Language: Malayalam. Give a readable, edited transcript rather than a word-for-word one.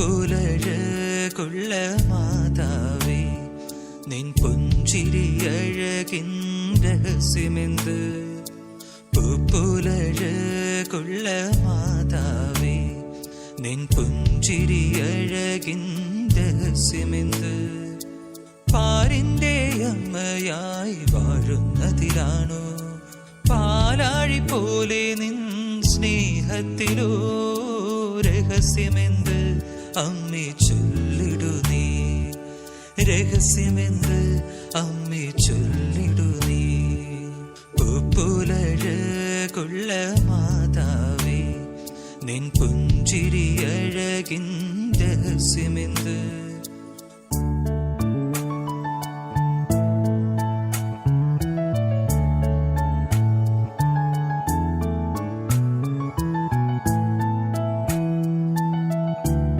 പുലഴകുള്ള മാതാവേ, നിൻ പുഞ്ചിരിയഴകിൻ രഹസ്യമെന്ത്? പുലഴകുള്ള മാതാവേ, നിൻ പുഞ്ചിരിയഴകിൻ രഹസ്യമെന്ത്? പാരിന്റെ അമ്മയായി വാഴുന്നതിലാണോ പാലാഴി പോലെ നിൻ സ്നേഹത്തിലോ രഹസ്യമെന്ത്? അമ്മേ ചൊല്ലിടു നീ, രഹസ്യമെന്ത്? അമ്മേ ചൊല്ലിടു നീ. പുലഴകുള്ള മാതാവേ, നിൻ പുഞ്ചിരിയഴകിൻ രഹസ്യമെന്ത്?